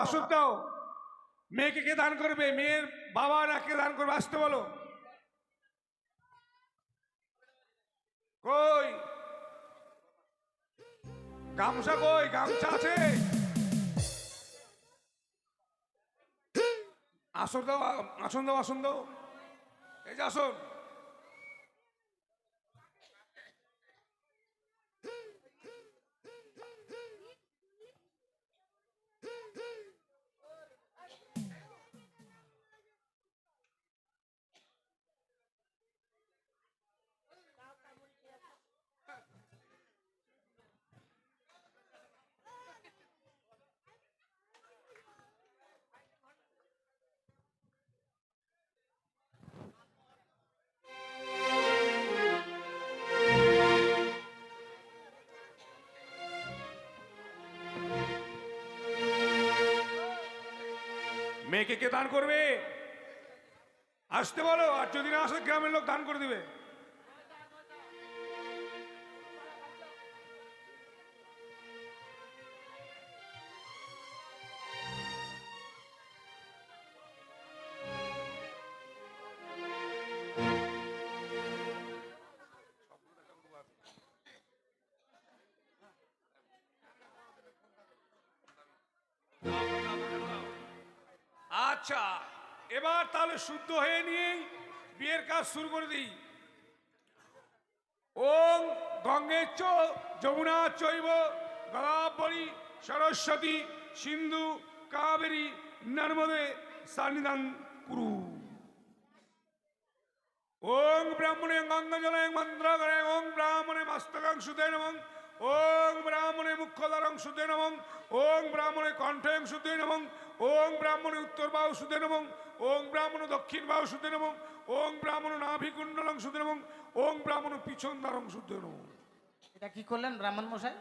আসুক দাও। মেয়েকে কে দান করবে? মেয়ের বাবা না কে দান করবে? আসতে বলো। কই গামছা? কই গামছা আছে? আসন দাও, আসন দাও, আসন দাও। এই যে আসন। মেয়েকে কে দান করবে? আসতে বলো। আর যদি না আসে গ্রামের লোক দান করে দিবে। আচ্ছা, এবার তাহলে শুদ্ধ হয়ে নিয়ে বিয়ের কাজ শুরু করে দিই। ওম গঙ্গেচ্চ যমুনা চৈব গোদাবরী সরস্বতী সিন্ধু কাবেরী নর্মদে সন্নিধান কুরু। ওং ব্রাহ্মণে গঙ্গাজলে মন্ত্রকরে ওং ব্রাহ্মণে মস্তকং সুতে নমঃ ওং ব্রাহ্মণে মুখ্যদ্বারং সুতে নমঃ ওং ব্রাহ্মণে কণ্ঠং সুতে নমঃ ওং ব্রাহ্মণে উত্তর বাহু সুতে নমঃ ওং ব্রাহ্মণ দক্ষিণ বাহু সুতে নমঃ ওং ব্রাহ্মণ নাভিকুণ্ডলং সুতে নমঃ ওং ব্রাহ্মণ পিছন দ্বারং সুতে নমঃ। এটা কি করলেন ব্রাহ্মণ মশাই?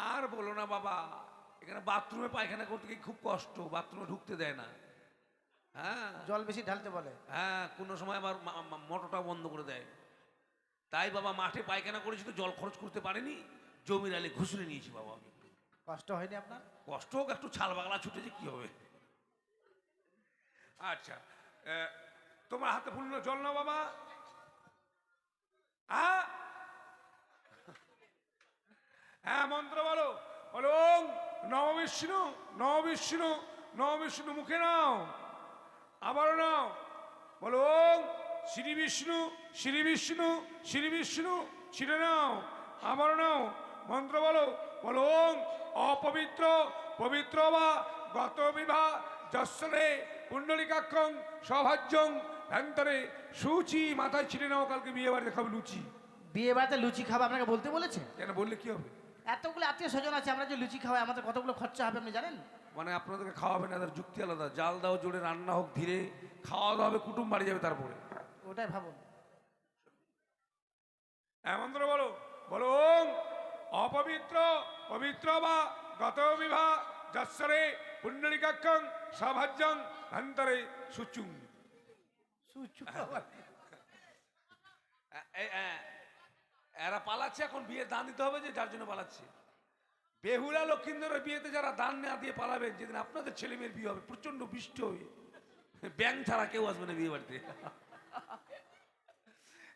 আর বলো না বাবা, এখানে বাথরুমে পায়খানা করতে গিয়ে খুব কষ্ট, বাথরুমে ঢুকতে দেয় না। হ্যাঁ, জল বেশি ঢালতে বলে। হ্যাঁ, কোনো সময় আবার মোটরটা বন্ধ করে দেয়। তাই বাবা মাঠে পায়খানা করেছি তো জল খরচ করতে পারিনি, জমির আলে ঘুষড়ে নিয়েছি বাবা। আমি কষ্ট হয়নি আপনার? কষ্ট হোক, একটু ছাল বাগলা ছুটেছে, কি হবে। আচ্ছা, তোমার হাতে ফুল জল নাও বাবা। হ্যাঁ হ্যাঁ, মন্ত্র বলো। বলো ওং নম বিষ্ণু নম বিষ্ণু নম বিষ্ণু। মুখে নাও, আবারও নাও। বলো ওং শ্রী বিষ্ণু শ্রী বিষ্ণু শ্রী বিষ্ণু। ছিঁড়ে নাও, আবারও নাও। মন্ত্র বলো। বলো ওং অপবিত্র পবিত্র বা গত বিভা যশ্বরে পুণ্ডলিকাক্ষং সৌভাজ্যং ভ্যান্তরে সুচি। মাথায় ছিঁড়ে নাও, কালকে বিয়ে বাড়িতে খাবে লুচি। বিয়ে বাড়িতে লুচি খাবো আপনাকে বলতে বলেছে? কেন বললে কি হবে? এতগুলো আত্মীয় স্বজন আছে, আমরা যে লুচি খাওয়াই আমাদের কতগুলো খরচা হবে আপনি জানেন? মানে আপনাদেরকে খাওয়াবে না, তার যুক্তি আলাদা। জাল দাও জোরে, রান্না হোক ধীরে, খাওয়া দাওয়া হবে, কুটুম বাড়ি যাবে তারপরে। ওটাই ভাবুন। এমন ধরে বলো। বলো ওং অপবিত্র পবিত্র বা গত বিভা যশ্বরে পুণ্ডলিকাক্ষং সৌভাজ্যং ভ্যান্তরে সুচুং। এরা পালাচ্ছে, এখন বিয়ের দান দিতে হবে, যে যার জন্য পালাচ্ছে। বেহুলা লক্ষিন্দরের বিয়েতে যারা দান না দিয়ে পালাবেন, যেদিন আপনাদের ছেলে মেয়ের বিয়ে হবে, প্রচন্ড বৃষ্টি হবে, ব্যাং ছাড়া কেউ আসবে না বিয়ে বাড়িতে।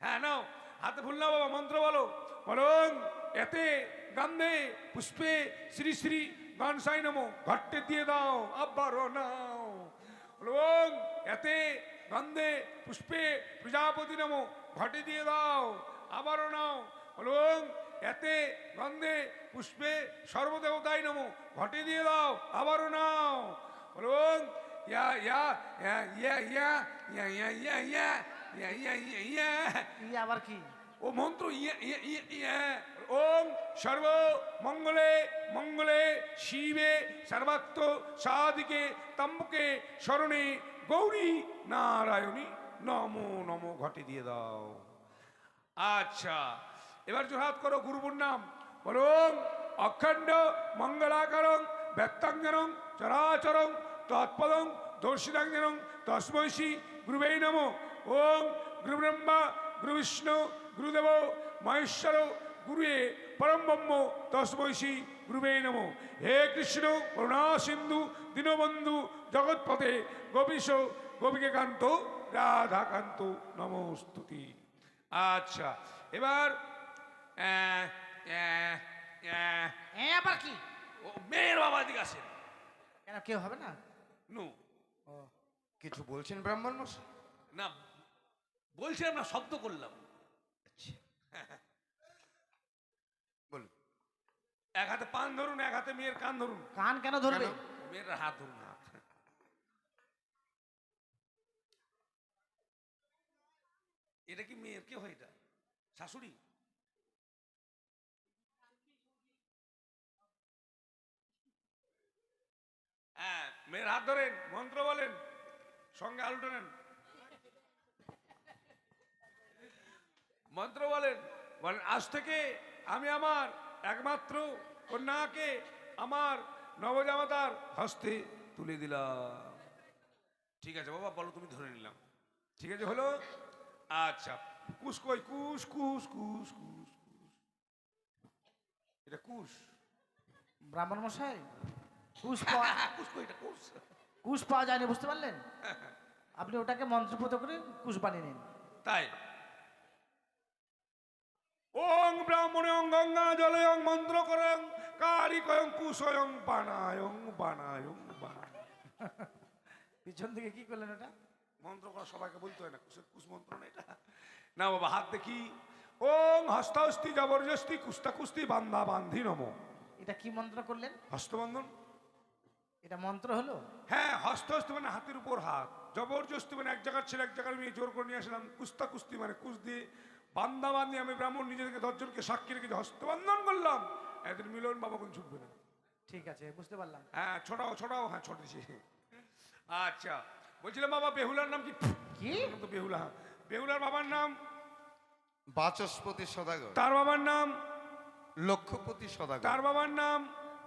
হ্যাঁ নাও, হাতে ফুল নাও বাবা, মন্ত্র বলো। বলুন এতে গন্ধে পুষ্পে শ্রী শ্রী গণসাই নমো, ঘট্টে দিয়ে দাও আবারও নাও। বলুন এতে গন্ধে পুষ্পে প্রজাপতি নমো, ঘটে দিয়ে দাও আবারও নাও। বলুন এতে গন্ধে পুষ্পে সর্বদেবতাই নমো, ঘটে দিয়ে দাও আবারও নাও। বলুন ইয়া ইয়া ইয়া ইয়া ইয়া ইয়া ইয়া ইয়া ইয়া ইয়া ইয়া ইয়া ইয়া। ই আবার কি? ও মন্ত্র ইয়া ইয়া ইয়া ইয়া। ওম সর্ব মঙ্গলে মঙ্গলে শিবে সর্বাত্ম সাধিকে তম্বকে শরণে গৌরী নারায়ণী নমো নমো, ঘটে দিয়ে দাও। আচ্ছা, এবার জোহাত করো গুরুর নাম। বলুন অখণ্ড মঙ্গলাকারং ব্যক্তাঙ্গনং চরাচরং তৎপদং দর্শিতাঙ্গনং তস্मै শ্রী গুরুবে নমঃ। ওম গুরু ব্রহ্মা গুরু বিষ্ণু গুরুদেব মহেশ্বর গুরুয়ে পরম ব্রহ্ম তস্मै শ্রী গুরুবে নমঃ। হে কৃষ্ণ করুণা সিন্ধু দীনবন্ধু জগৎপতে গোপীশ গোপিকান্ত রাধাকান্ত নমস্তুতি। আচ্ছা, এবার আবার কি? ও মেয়ের বাবা দিকে আসেন। কেন কেউ হবে না? নু ও, কিছু বলছেন ব্রাহ্মণ মশাই? না, বলছিলাম না, শব্দ করলাম। বলুন। এক হাতে পান ধরুন, এক হাতে মেয়ের কান ধরুন। কান কেন ধরবে? কেন? মেয়ের হাত ধরুন, হাত। এটা কি মেয়ের কে হয়? এটা শাশুড়ি? হ্যাঁ, মেয়ের হাত ধরেন, মন্ত্র বলেন, সঙ্গে আলু টানেন, মন্ত্র বলেন। বলেন আজ থেকে আমি আমার একমাত্র কন্যাকে আমার নবজামাতার হস্তে তুলে দিলাম। ঠিক আছে বাবা, বলো, তুমি ধরে নিলাম। ঠিক আছে, হলো। আচ্ছা, কুশ কই? কুশ কুশ কুশ কুশ কুশ, এটা কুশ। ব্রাহ্মণ মশাই, কুশ পাওয়া কুশ কই? এটা কুশ। কুশ পাওয়া যায়নি, বুঝতে পারলেন? আপনি ওটাকে মন্ত্রপুত করে কুশ বানিয়ে নিন। তাই ওং ব্রাহ্মণং গঙ্গা জলয়ং মন্ত্র করং কারিকয়ং কুশয়ং বানায়ং বানায়ং বানায়। পিছন থেকে কি করলেন ওটা? মন্ত্র করা সবাইকে বলতে হয় না, কুশের কুশ মন্ত্র না এটা। না বাবা, হাত দেখি। ওং হস্তাস্তি জবরদস্তি কুস্তা কুস্তি বান্ধা বান্ধি নমো। এটা কি মন্ত্র করলেন? হস্তবন্ধন। এটা মন্ত্র হলো? হ্যাঁ, হস্তস্তি মানে হাতের উপর হাত, জবরদস্তি মানে এক জায়গার ছেলে এক জায়গার মেয়ে জোর করে নিয়ে আসলাম, কুস্তা কুস্তি মানে কুশ দিয়ে, বান্ধা বান্ধি আমি ব্রাহ্মণ নিজেদেরকে 10 জনকে সাক্ষী রেখে হস্তবন্ধন করলাম। একদিন মিলন বাবা কোন ছুটবে না। ঠিক আছে, বুঝতে পারলাম। হ্যাঁ, ছোটাও ছোটাও, হ্যাঁ ছোটেছি। আচ্ছা, বলছিলাম বাবা, বেহুলার নাম কি? কি? তো বেহুলা, বেহুলার বাবার নাম? বাচস্পতি সদাগর। তার বাবার নাম? লক্ষপতি সদাগর। তার বাবার নাম?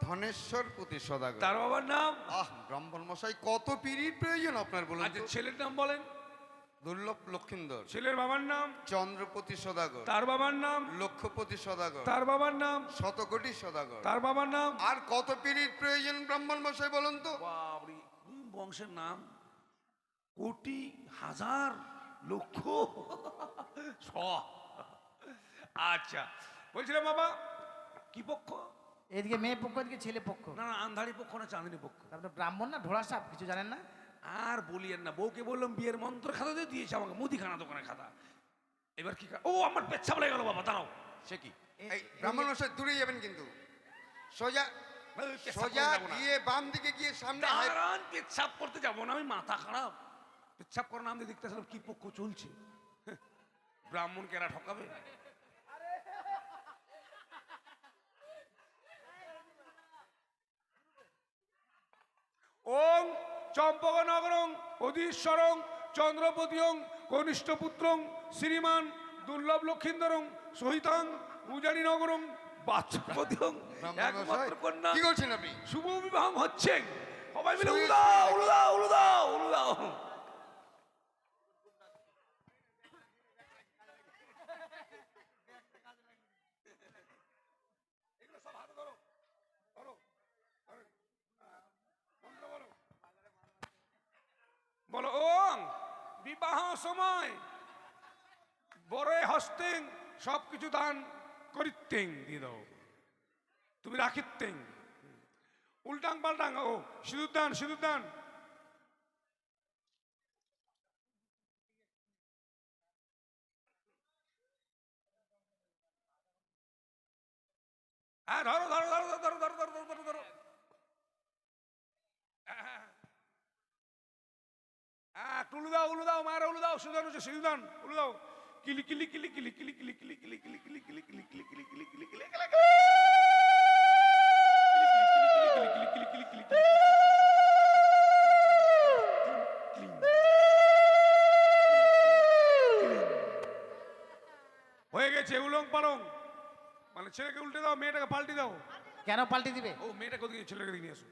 ধনেশ্বরপতি সদাগর। তার বাবার নাম? আহ ব্রাহ্মণ মশাই, কত পিড়ির প্রয়োজন আপনার বলুন আচ্ছা, তো? ছেলের নাম বলেন। দুর্লভ লক্ষিন্দর। ছেলের বাবার নাম? চন্দ্রপতি সদাগর। তার বাবার নাম? লক্ষপতি সদাগর। তার বাবার নাম? শতকোটি সদাগর। তার বাবার নাম? আর কত পিড়ির প্রয়োজন ব্রাহ্মণ মশাই বলুন তো? বাবরে, কোন বংশের নাম? কোটি, হাজার, লক্ষ, শ। আচ্ছা, বলছিলাম বাবা, কি পক্ষ? এদিকে মেয়ে পক্ষ, এদিকে ছেলে পক্ষ। না না, আন্ধারি পক্ষ না চাঁদনি পক্ষ। আপনি ব্রাহ্মণ না ঢোড়া সাপ, কিছু জানেন না? আর বলিয়েন না, বউকে বললাম বিয়ের মন্ত্র খাতা দিয়ে দিয়েছে আমাকে, মুদিখানা দোকানের খাতা। এবার কি? ও আমার পেচ্ছাপ লেগে গেল বাবা, দাঁড়াও। সে কি? এই ব্রাহ্মণ মশাই দূরে যাবেন কিন্তু। সোজা এই, পেচ্ছাপ সোজা করতে যাবো না। গিয়ে বাম দিকে গিয়ে সামনে দাঁড়ান, পেচ্ছাপ করতে যাবো না, আমি মাথা খারাপ। পেচ্ছাপ করার নাম দিয়ে দেখতে আসলাম কি পক্ষ চলছে। ব্রাহ্মণকে এরা ঠকাবে। ওং চম্পকনগরং অধীশ্বরং চন্দ্রপতিয়ং কনিষ্ঠ পুত্রং শ্রীমান দুর্লভ লক্ষিন্দরং সহিতাং উজানি নগরং বাচস্পতিয়ং ব্রাহ্মণ মশাই একমাত্র কন্যা কি করছেন আপনি? শুভ বিবাহ হচ্ছে। সবাই মিলে শুয়ে উলু দাও, শুয়ে উলু দাও, উলু দাও, উলু দাও। সময় বড় হস্তেং সব কিছু দান করিতেং দিয়ে দাও, তুমি রাখিতেং। উল্টাং পাল্টাং, ও সিঁদুর দান, সিঁদুর দান। হ্যাঁ ধরো ধরো ধরো ধরো ধরো ধরো ধরো ধরো ধরো। হ্যাঁ টুলু দাও, উলু দাও, মায়ের উলু দাও, সুদান হচ্ছে সিঁদুর উলু দাও। কিলি কিলি কিলি কিলি কিলি কিলি কিলি কিলি কিলি কিলি কিলি কিলি কিলি কিলি কিলি কিলি কিলি কিলি হয়ে গেছে। উলং পালং মানে ছেলেকে উল্টে দাও, মেয়েটাকে পাল্টে দাও। কেন পাল্টে দিবে? ও মেয়েটাকে ওদিকে, ছেলেকে দিকে নিয়ে আসো।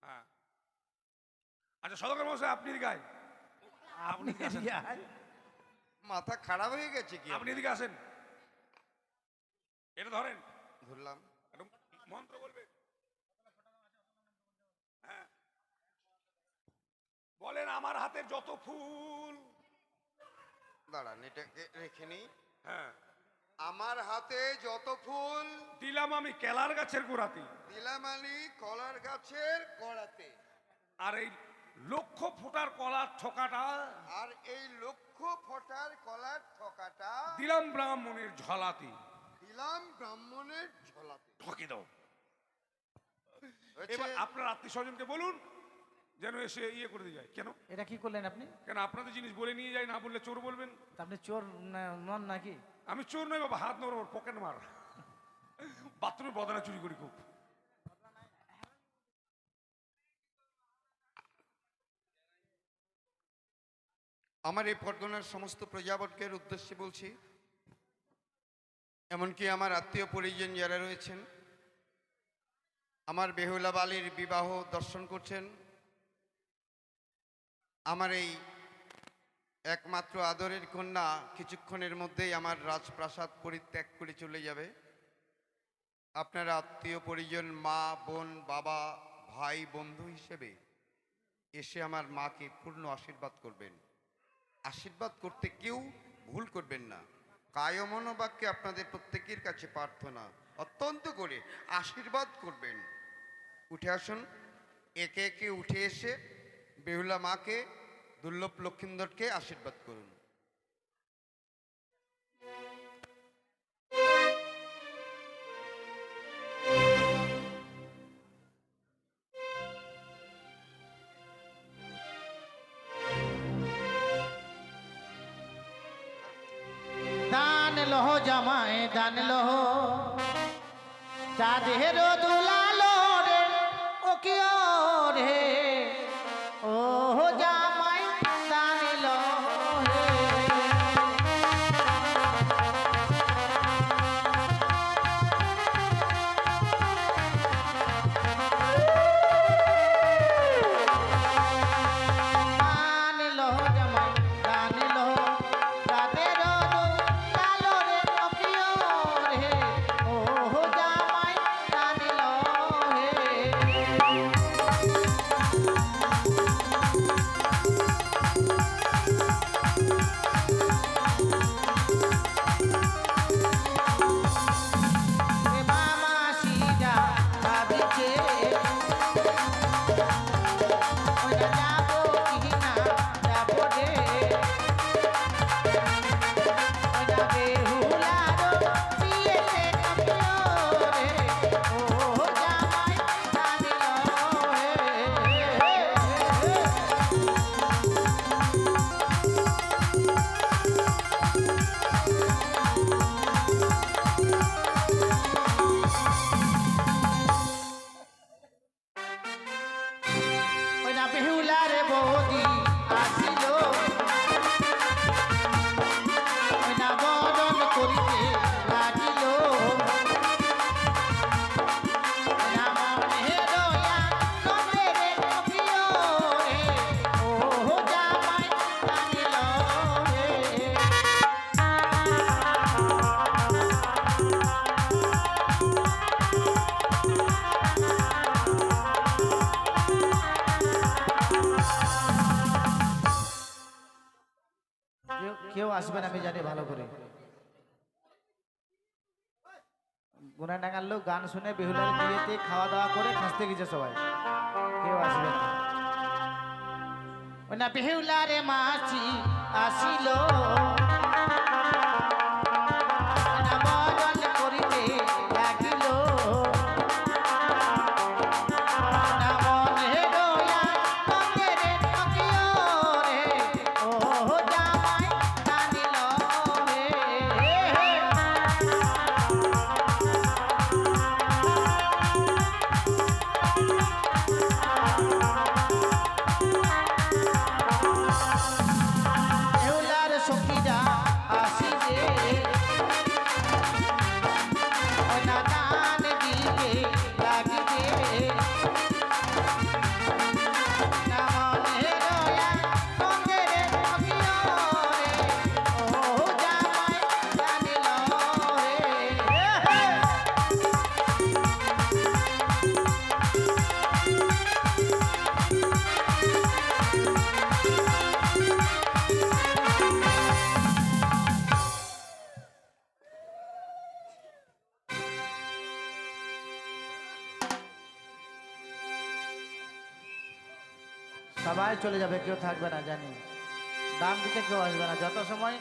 হ্যাঁ আচ্ছা সদাগর মশাই আপনি এদিকে আয়, আপনি এদিকে আসেন। মাথা খারাপ হয়ে গেছে কি? আপনি এদিকে আসেন, এটা ধরেন, ধরলাম। একটা মন্ত্র বলবে। হ্যাঁ বলেন, আমার হাতে যত ফুল। দাঁড়ান, এটাকে রেখে নিই। হ্যাঁ আমার হাতে যত ফুল দিলাম আমি কেলার গাছের গোড়াতে, দিলাম আমি কলার গাছের গোড়াতে, আর এই লক্ষ ফুটার কলার ঠোকাটা আর এই লক্ষ ফোঁটার কলার ঠোকাটা দিলাম ব্রাহ্মণের ঝলাতে। দিলাম ব্রাহ্মণের ঝোলাতে। ঠকে দাও। হয়েছে? এবার আপনার আত্মীয় স্বজনকে বলুন যেন এসে ইয়ে করে দিয়ে যায়। কেন এটা কি করলেন আপনি? কেন আপনাদের জিনিস বলে নিয়ে যায়, না বললে চোর বলবেন। তা আপনি চোর নন নাকি? আমি চোর নই বাবা, হাত নড়, পকেট মার। বাথরুমের বদনা চুরি করি খুব। আমার এই পরগনার সমস্ত প্রজাবর্গের উদ্দেশ্যে বলছি, এমনকি আমার আত্মীয় পরিজন যারা রয়েছেন, আমার বেহুলা বালির বিবাহ দর্শন করছেন। আমার এই একমাত্র আদরের কন্যা কিছুক্ষণের মধ্যেই আমার রাজপ্রাসাদ পরিত্যাগ করে চলে যাবে। আপনারা আত্মীয় পরিজন, মা বোন, বাবা, ভাই, বন্ধু হিসেবে এসে আমার মাকে পূর্ণ আশীর্বাদ করবেন। আশীর্বাদ করতে কেউ ভুল করবেন না। কায় মনোবাক্যে আপনাদের প্রত্যেকের কাছে প্রার্থনা, অত্যন্ত করে আশীর্বাদ করবেন। উঠে আসুন, একে একে উঠে এসে বেহুলা মাকে, দুর্লভ লক্ষিন্দরকে আশীর্বাদ করুন। দান লহ জামাই দান লহ, চাঁদের দুলালো রে ও কি রে, ও জামাই দান লহ রে। দান লহ জামাই দান লহ, চাঁদের দুলালো রে ও কি রে, ও জামাই দান লহ রে। গুনাডাঙ্গার লোক গান শুনে বেহুলার বিয়েতে খাওয়া দাওয়া করে খাসতে গেছে সবাই, কেউ আসবে না। ওই না বেহুলারে মাছি আসিল না বরণ করিতে লাগিল না মনে রয়া মনের থাকিও রে ও জামাই জানিল রে। বেহুলার সখীরা আসিবে ওই না গান দিতে লাগিবে না মনে রয়া মনের থাকিও রে ও জামাই জানিল রে। সবাই চলে যাবে, কেউ থাকবে না জানি। দাম দিতে কেউ আসবে না, যত সময়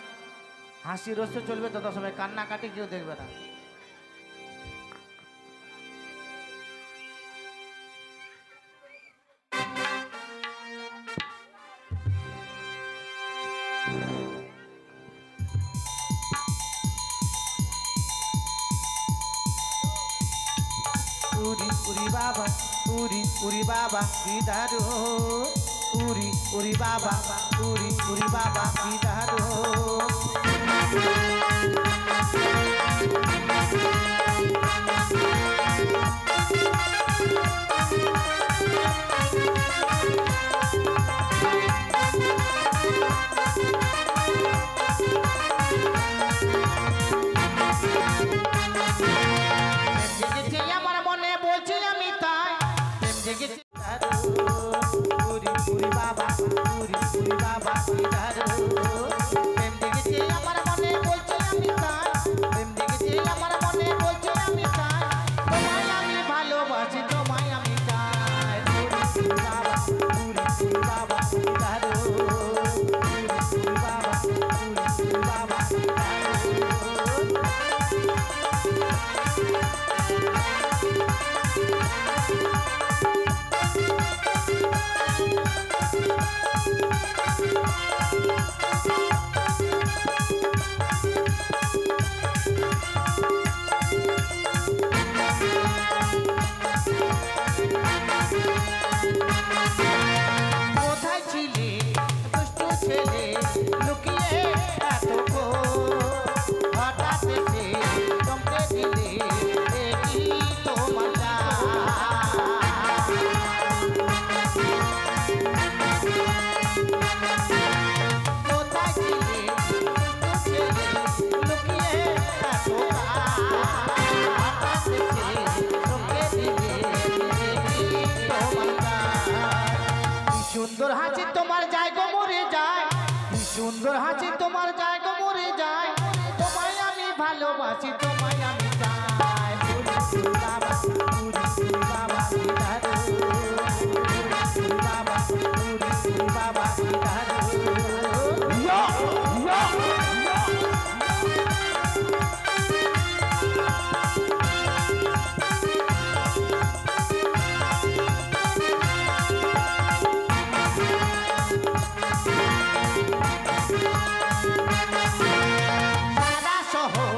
হাসি রস্য চলবে তত সময় কান্নাকাটি কেউ দেখবে না। উরি উরি বাবা উরি উরি বাবা কি দারু উরি উরি বাবা উরি উরি বাবা কি দারু। জেগেছে আমার মনে বলছি আমি তাই প্রেম জেগেছে দারু উরি উরি বাবা উরি উরি বাবা কি দারু। প্রেম জেগেছে আমার মনে বলছি আমি তাই প্রেম জেগেছে আমার মনে বলছি আমি তাই তোমায় আমি ভালোবাসি তোমায় আমি চাই উরি উরি বাবা উরি উরি বাবা কি দারু উরি উরি বাবা উরি উরি বাবা কি দারু। কোথায় ছিলে দুষ্টু ছেলে লুকিয়ে এতক্ষণ হঠাৎ এসে চমকে দিলে দেখি তোমার কোথায় ছিলে দুষ্টু ছেলে লুকিয়ে এতক্ষণ হঠাৎ এসে চমকে দিলে দেখি তোমার সুন্দর হাসি তোমার জায়গা মরে যায় কি সুন্দর হাসি তোমার জায়গা মরে যায় তোমায় আমি ভালোবাসি তোমায় আমি চাই উরি উরি বাবা উরি উরি বাবা কি দারু উরি উরি বাবা উরি উরি বাবা কি দারু। সারা শহর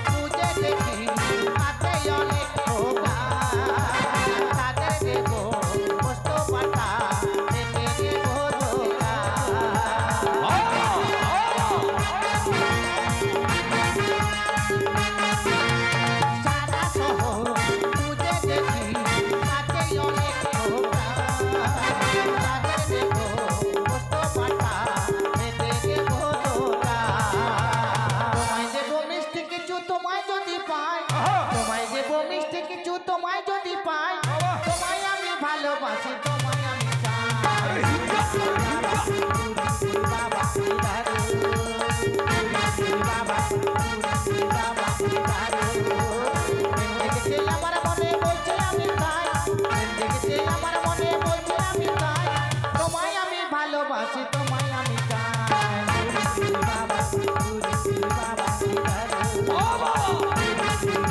খুঁজে দেখি হাতে অনেক খোকা তাদের দেবো কষ্ট পাতা দেখে দেবো ধোকা। সারা শহর খুঁজে দেখি হাতে অনেক খোকা তাদের দেবো কষ্ট পাতা দেখে দেবো ধোকা। তোমায় দেবো মিষ্টি কিছু তোমায় যদি পাই তোমায় দেবো মিষ্টি কিছু তোমায় যদি পাই তোমায় আমি ভালোবাসি তোমায় আমি চাই উরি উরি বাবা কি দারু উরি উরি বাবা উরি উরি বাবা কি দারু। ভালোবাসি তোমায় আমি চাই গুরু বাবা গুরু বাবা ও বাবা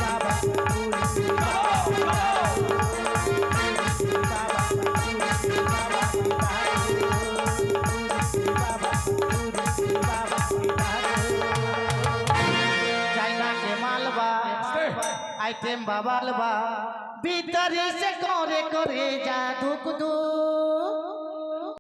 বাবা গুরু चाइना के मालवा आइटम बाबालवा भीतर से करे करे जा धुक धुक